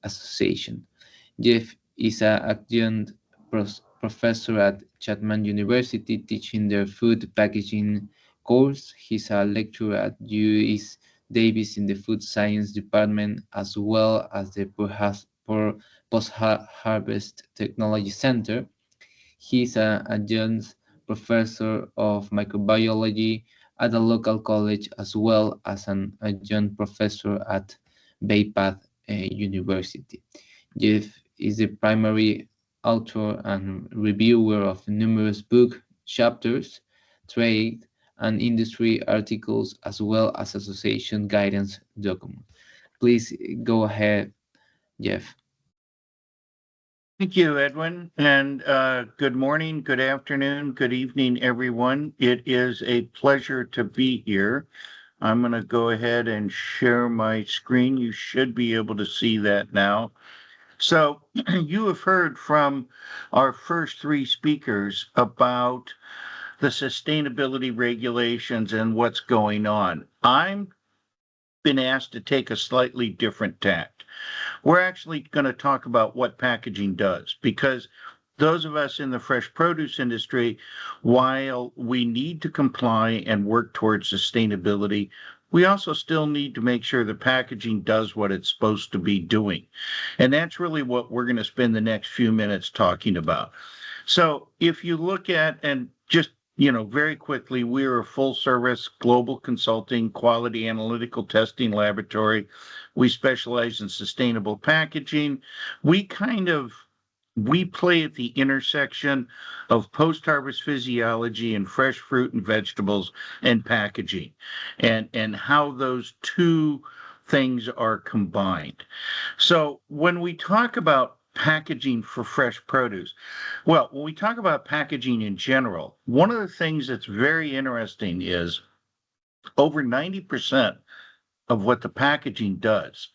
Association. Jeff is an adjunct professor at Chapman University teaching their food packaging course. He's a lecturer at UC Davis in the Food Science Department as well as the Post-Harvest Technology Center. He's an adjunct professor of microbiology at a local college as well as an adjunct professor at Bay Path University. Jeff is the primary author and reviewer of numerous book chapters, trade and industry articles, as well as association guidance documents. Please go ahead, Jeff. Thank you, Edwin, and good morning, good afternoon, good evening, everyone. It is a pleasure to be here. I'm going to go ahead and share my screen. You should be able to see that now. So you have heard from our first three speakers about the sustainability regulations and what's going on. I'm been asked to take a slightly different tact. We're actually going to talk about what packaging does, because those of us in the fresh produce industry, while we need to comply and work towards sustainability, we also still need to make sure the packaging does what it's supposed to be doing. And that's really what we're going to spend the next few minutes talking about. So if you look at, and just very quickly, we're a full-service global consulting quality analytical testing laboratory. We specialize in sustainable packaging. We play at the intersection of post-harvest physiology and fresh fruit and vegetables and packaging, and how those two things are combined. So when we talk about packaging for fresh produce, well, when we talk about packaging in general, one of the things that's very interesting is over 90% of what the packaging does,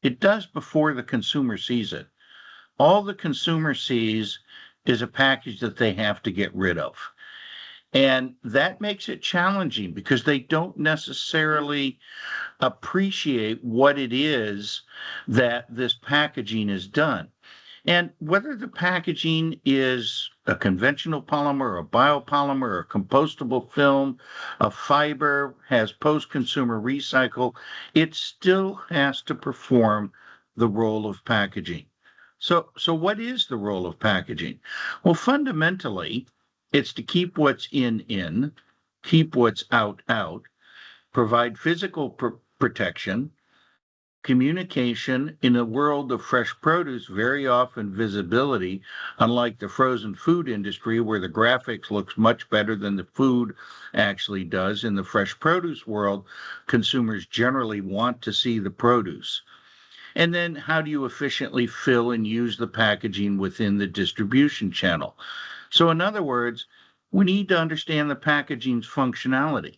it does before the consumer sees it. All the consumer sees is a package that they have to get rid of. And that makes it challenging because they don't necessarily appreciate what it is that this packaging is done. And whether the packaging is a conventional polymer, a biopolymer, a compostable film, a fiber, has post-consumer recycle, it still has to perform the role of packaging. So what is the role of packaging? Well, fundamentally, it's to keep what's in, keep what's out, provide physical protection, communication. In a world of fresh produce, very often visibility, unlike the frozen food industry where the graphics looks much better than the food actually does. In the fresh produce world, consumers generally want to see the produce. And then how do you efficiently fill and use the packaging within the distribution channel? So in other words, we need to understand the packaging's functionality.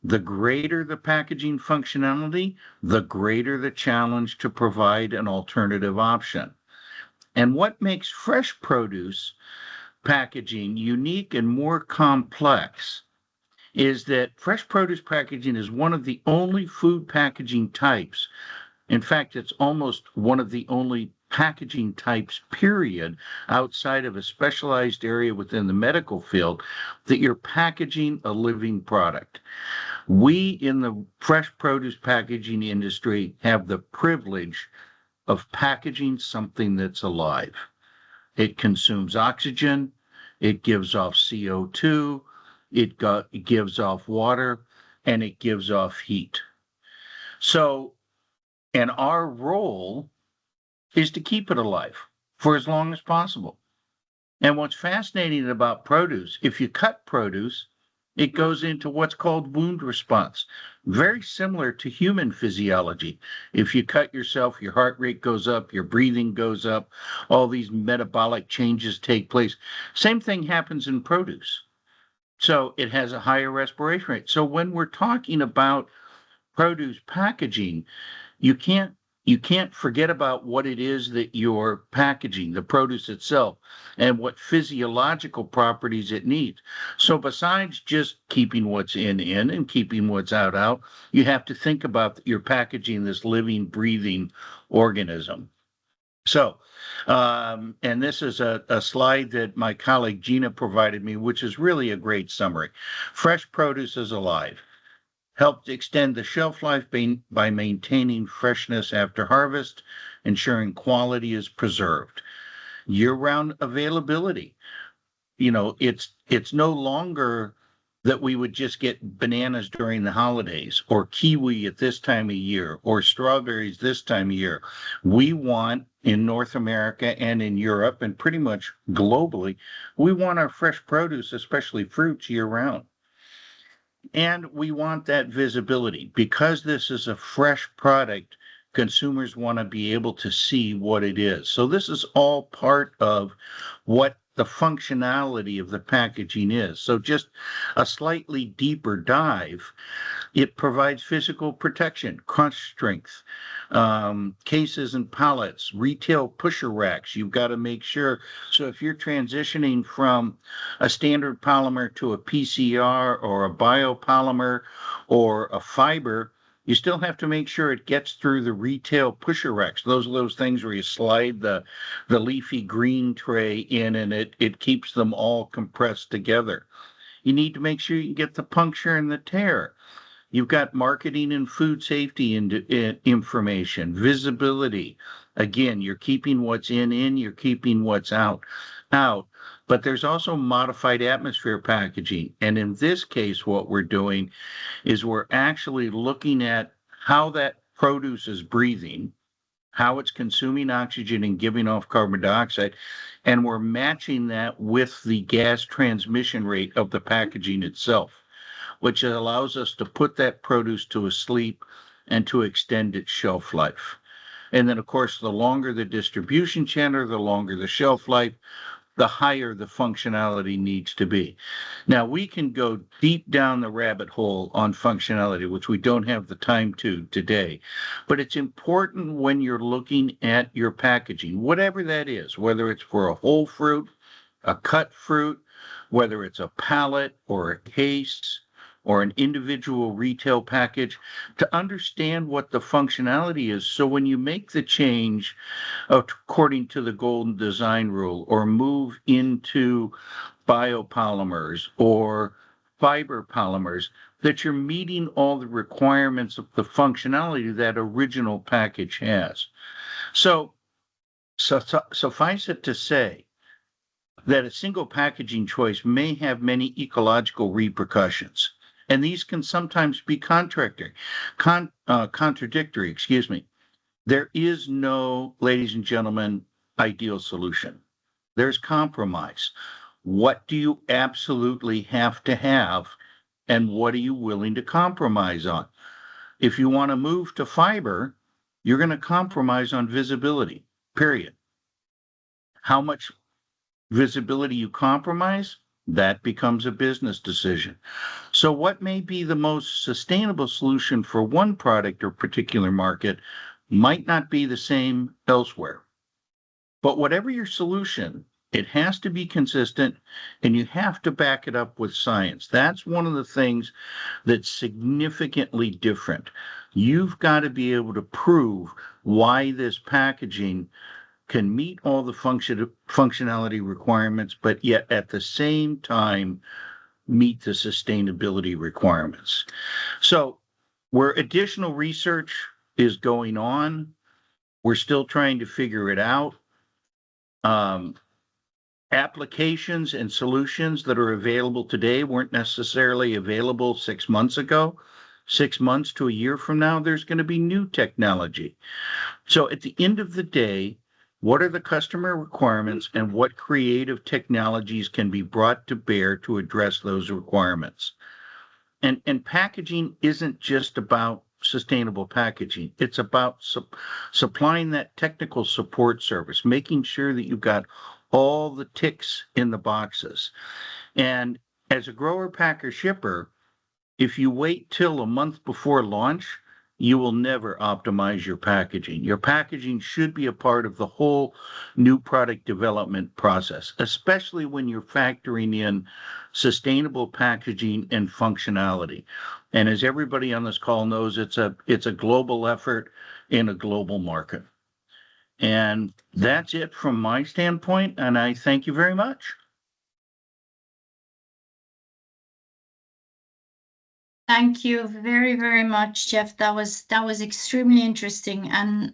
The greater the packaging functionality, the greater the challenge to provide an alternative option. And what makes fresh produce packaging unique and more complex is that fresh produce packaging is one of the only food packaging types. In fact, it's almost one of the only packaging types, period, outside of a specialized area within the medical field, that you're packaging a living product. We in the fresh produce packaging industry have the privilege of packaging something that's alive. It consumes oxygen, it gives off CO2, it gives off water, and it gives off heat. So, and our role is to keep it alive for as long as possible. And what's fascinating about produce, if you cut produce, it goes into what's called wound response, very similar to human physiology. If you cut yourself, your heart rate goes up, your breathing goes up, all these metabolic changes take place. Same thing happens in produce. So it has a higher respiration rate. So when we're talking about produce packaging, you can't you can't forget about what it is that you're packaging, the produce itself, and what physiological properties it needs. So besides just keeping what's in and keeping what's out, you have to think about that you're packaging this living, breathing organism. So, and this is a slide that my colleague Gina provided me, which is really a great summary. Fresh produce is alive. Helped extend the shelf life by maintaining freshness after harvest, ensuring quality is preserved. Year-round availability. You know, it's no longer that we would just get bananas during the holidays or kiwi at this time of year or strawberries this time of year. We want in North America and in Europe and pretty much globally, we want our fresh produce, especially fruits, year-round. And we want that visibility. Because this is a fresh product, consumers want to be able to see what it is. So this is all part of what the functionality of the packaging is. So just a slightly deeper dive, it provides physical protection, crunch strength, cases and pallets, retail pusher racks. You've got to make sure. So if you're transitioning from a standard polymer to a PCR or a biopolymer or a fiber, you still have to make sure it gets through the retail pusher racks. Those are those things where you slide the leafy green tray in and it keeps them all compressed together. You need to make sure you get the puncture and the tear. You've got marketing and food safety information, visibility. Again, you're keeping what's in, you're keeping what's out. But there's also modified atmosphere packaging. And in this case, what we're doing is we're actually looking at how that produce is breathing, how it's consuming oxygen and giving off carbon dioxide, and we're matching that with the gas transmission rate of the packaging itself, which allows us to put that produce to a sleep and to extend its shelf life. And then, of course, the longer the distribution channel, the longer the shelf life, the higher the functionality needs to be. Now, we can go deep down the rabbit hole on functionality, which we don't have the time to today. But it's important when you're looking at your packaging, whatever that is, whether it's for a whole fruit, a cut fruit, whether it's a pallet or a case, or an individual retail package, to understand what the functionality is. So when you make the change according to the golden design rule or move into biopolymers or fiber polymers, that you're meeting all the requirements of the functionality that original package has. So suffice it to say that a single packaging choice may have many ecological repercussions. And these can sometimes be contradictory. There is no, ladies and gentlemen, ideal solution. There's compromise. What do you absolutely have to have, and what are you willing to compromise on? If you want to move to fiber, you're going to compromise on visibility, period. How much visibility you compromise, that becomes a business decision. So what may be the most sustainable solution for one product or particular market might not be the same elsewhere. But whatever your solution, it has to be consistent and you have to back it up with science. That's one of the things that's significantly different. You've got to be able to prove why this packaging can meet all the functionality requirements, but yet at the same time meet the sustainability requirements. So where additional research is going on, we're still trying to figure it out. Applications and solutions that are available today weren't necessarily available 6 months ago. 6 months to a year from now, there's going to be new technology. So at the end of the day, what are the customer requirements and what creative technologies can be brought to bear to address those requirements? And packaging isn't just about sustainable packaging. It's about supplying that technical support service, making sure that you've got all the ticks in the boxes. And as a grower, packer, shipper, if you wait till a month before launch, you will never optimize your packaging. Your packaging should be a part of the whole new product development process, especially when you're factoring in sustainable packaging and functionality. And as everybody on this call knows, it's a global effort in a global market. And that's it from my standpoint, and I thank you very much. Thank you very, very much, Jeff. That was extremely interesting. And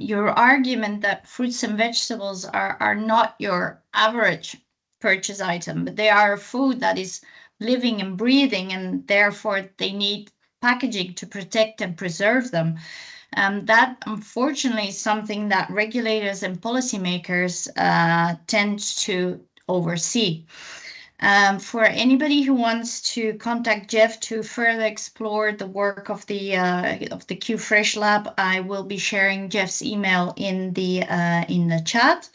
your argument that fruits and vegetables are not your average purchase item, but they are food that is living and breathing, and therefore they need packaging to protect and preserve them. That unfortunately is something that regulators and policymakers tend to oversee. For anybody who wants to contact Jeff to further explore the work of the Q-Fresh Lab, I will be sharing Jeff's email in the chat.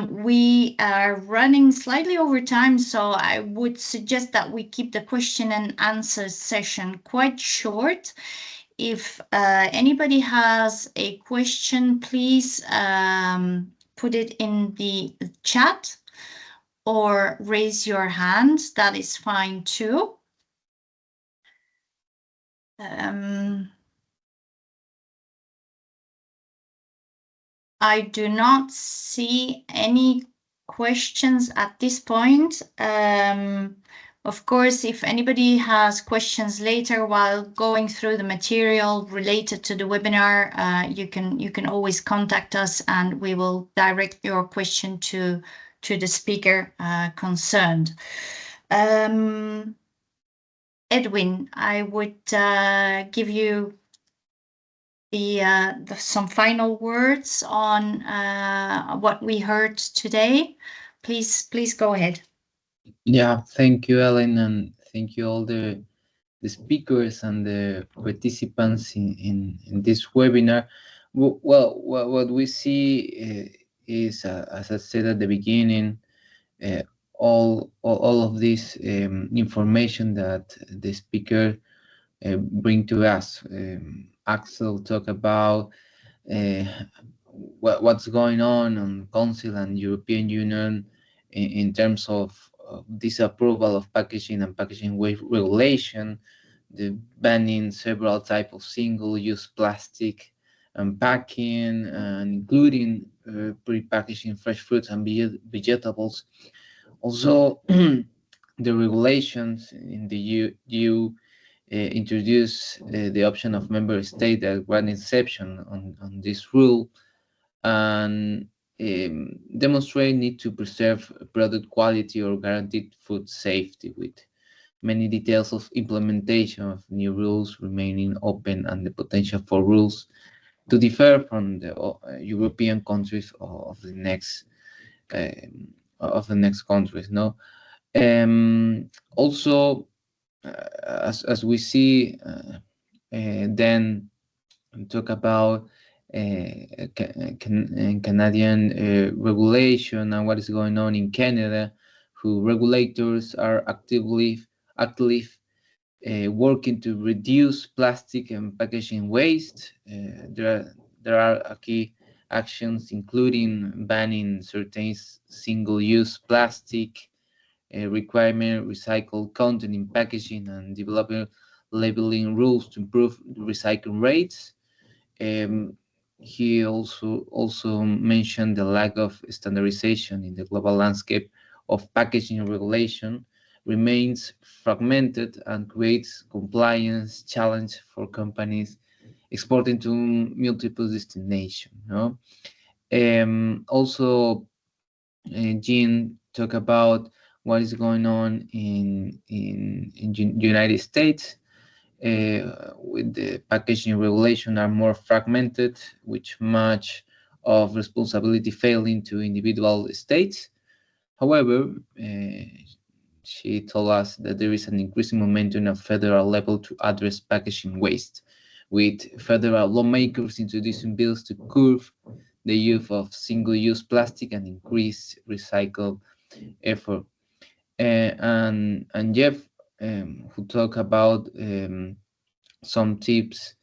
We are running slightly over time, so I would suggest that we keep the question and answer session quite short. If anybody has a question, please put it in the chat or raise your hand. That is fine too. I do not see any questions at this point. Of course, if anybody has questions later while going through the material related to the webinar, you can always contact us and we will direct your question to the speaker concerned. Edwin, I would give you some final words on what we heard today. Please go ahead. Yeah, thank you, Ellen, and thank you all the speakers and the participants in this webinar. Well, what we see is, as I said at the beginning, all of this information that the speaker bring to us. Axelle talked about what's going on Council and European Union in terms of disapproval of packaging and packaging waste regulation, the banning several types of single-use plastic and packing, and including pre-packaging fresh fruits and vegetables. Also, the regulations in the EU introduce the option of member state that grant exception on this rule, and demonstrate need to preserve product quality or guaranteed food safety, with many details of implementation of new rules remaining open and the potential for rules to differ from the European countries of the next countries. No, also as we see, then talk about Canadian regulation and what is going on in Canada, who regulators are actively working to reduce plastic and packaging waste. There are key actions, including banning certain single-use plastic, requirement recycled content in packaging, and developing labeling rules to improve recycling rates. He also mentioned the lack of standardization in the global landscape of packaging regulation remains fragmented and creates compliance challenge for companies exporting to multiple destinations. No? Also, Jean talked about what is going on in United States. With the packaging regulation are more fragmented, which much of responsibility failing to individual states. However, she told us that there is an increasing momentum at federal level to address packaging waste, with federal lawmakers introducing bills to curb the use of single-use plastic and increase recycle effort. And Jeff, who talked about some tips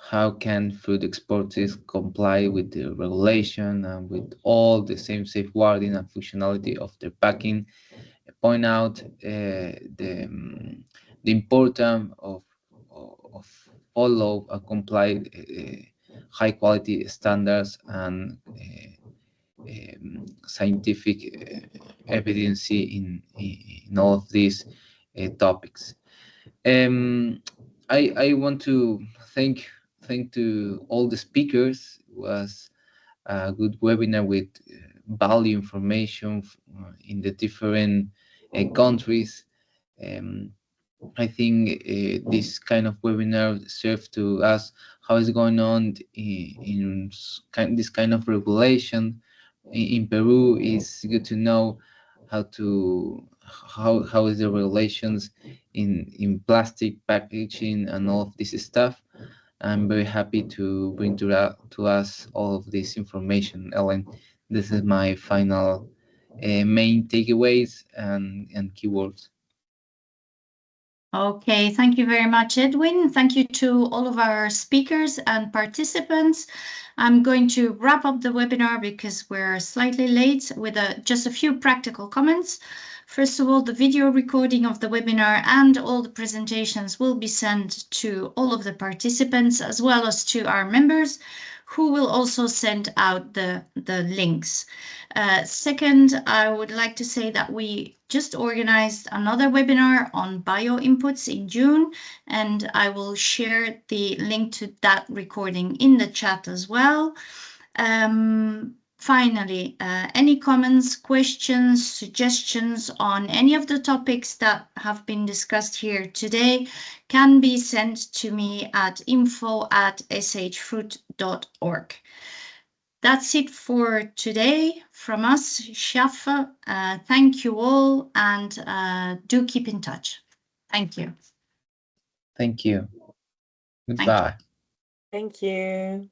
how can fruit exporters comply with the regulation and with all the same safeguarding and functionality of their packing. Point out the importance of follow and comply high quality standards and scientific evidence in all of these topics. I want to thank to all the speakers. It was a good webinar with value information in the different countries. I think this kind of webinar serves to us how is going on in this kind of regulation in Peru. Is good to know how is the regulations in plastic packaging and all of this stuff. I'm very happy to bring to us all of this information, Ellen. This is my final main takeaways and keywords. Okay, thank you very much, Edwin. Thank you to all of our speakers and participants. I'm going to wrap up the webinar because we're slightly late with just a few practical comments. First of all, the video recording of the webinar and all the presentations will be sent to all of the participants as well as to our members, who will also send out the links. Second, I would like to say that we just organized another webinar on bio-inputs in June, and I will share the link to that recording in the chat as well. Finally, any comments, questions, suggestions on any of the topics that have been discussed here today can be sent to me at info@shfruit.org. That's it for today from us, SHAFFE. Thank you all, and do keep in touch. Thank you. Thank you. Goodbye. Thank you.